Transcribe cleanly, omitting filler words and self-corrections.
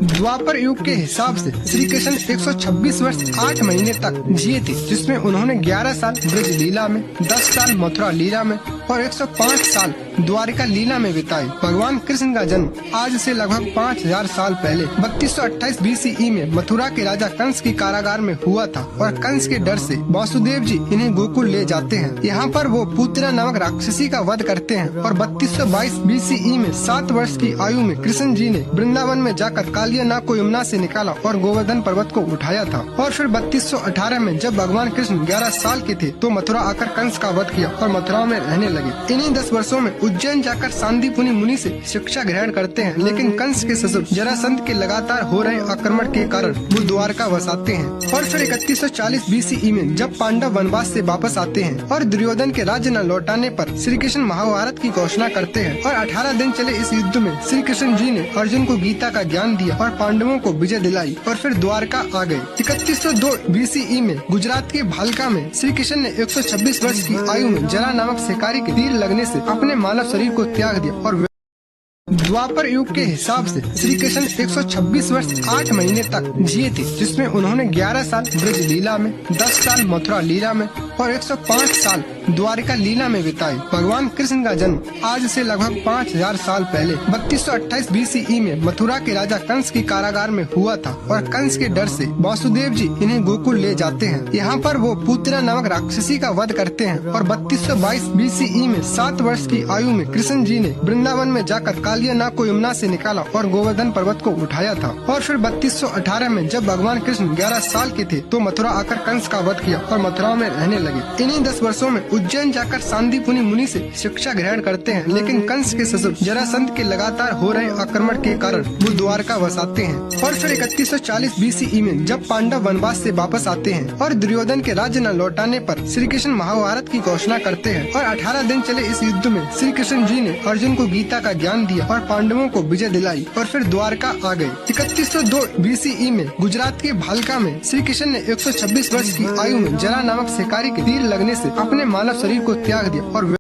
द्वापर युग के हिसाब से श्री कृष्ण 126 वर्ष 8 महीने तक जिए थे, जिसमें उन्होंने 11 साल ब्रज लीला में, 10 साल मथुरा लीला में और 105 साल द्वारिका लीला में बिताए। भगवान कृष्ण का जन्म आज से लगभग 5000 साल पहले 3228 BCE में मथुरा के राजा कंस की कारागार में हुआ था और कंस के डर से वासुदेव जी इन्हें गोकुल ले जाते हैं। यहाँ पर वो पूतना नामक राक्षसी का वध करते हैं और 3222 BCE में 7 वर्ष की आयु में कृष्ण जी ने वृंदावन में जाकर कालिया नाग को यमुना से निकाला और गोवर्धन पर्वत को उठाया था। और फिर 3218 में जब भगवान कृष्ण 11 साल के थे तो मथुरा आकर कंस का वध किया और मथुरा में रहने लगे। इन्हीं 10 वर्षों में उज्जैन जाकर सांदीपुनि मुनि से शिक्षा ग्रहण करते हैं, लेकिन कंस के ससुर जरासंध के लगातार हो रहे आक्रमण के कारण वो द्वारका वसाते हैं। और फिर 3140 BCE में जब पांडव वनवास से वापस आते हैं और दुर्योधन के राज्य न लौटाने पर श्री कृष्ण महाभारत की घोषणा करते हैं और 18 दिन चले इस युद्ध में श्री कृष्ण जी ने अर्जुन को गीता का ज्ञान दिया और पांडवों को विजय दिलाई और फिर द्वारका आ गए। 3102 BCE में गुजरात के भालका में श्री कृष्ण ने 126 वर्ष की आयु में जरा नामक शिकारी के तीर लगने से अपने मानव शरीर को त्याग दिया और द्वापर युग के हिसाब से श्री कृष्ण 126 वर्ष 8 महीने तक जिए थे, जिसमें उन्होंने 11 साल ब्रज लीला में, 10 साल मथुरा लीला में और 105 साल द्वारिका लीला में बिताए। भगवान कृष्ण का जन्म आज से लगभग 5000 साल पहले 3228 BCE में मथुरा के राजा कंस की कारागार में हुआ था और कंस के डर से वासुदेव जी इन्हें गोकुल ले जाते हैं। यहाँ पर वो पूतना नामक राक्षसी का वध करते हैं और 3222 BCE में 7 वर्ष की आयु में कृष्ण जी ने वृंदावन में जाकर कालिया नाग को यमुना से निकाला और गोवर्धन पर्वत को उठाया था। और फिर 3218 में जब भगवान कृष्ण 11 साल के थे तो मथुरा आकर कंस का वध किया और मथुरा में रहने लगे। इन्हीं 10 वर्षों में उज्जैन जाकर सांदीपुनि मुनि से शिक्षा ग्रहण करते हैं, लेकिन कंस के ससुर जरासंध के लगातार हो रहे आक्रमण के कारण वो द्वारका वसाते हैं। और फिर 3140 BCE में जब पांडव वनवास से वापस आते हैं और दुर्योधन के राज्य न लौटाने पर श्री कृष्ण महाभारत की घोषणा करते हैं और 18 दिन चले इस युद्ध में श्री कृष्ण जी ने अर्जुन को गीता का ज्ञान दिया और पांडवों को विजय दिलाई और फिर द्वारका आ गए। 3102 BCE में गुजरात के भालका में श्री कृष्ण ने 126 वर्ष की आयु में जरा नामक शिकारी के तीर लगने से अपने मानव शरीर को त्याग दिया और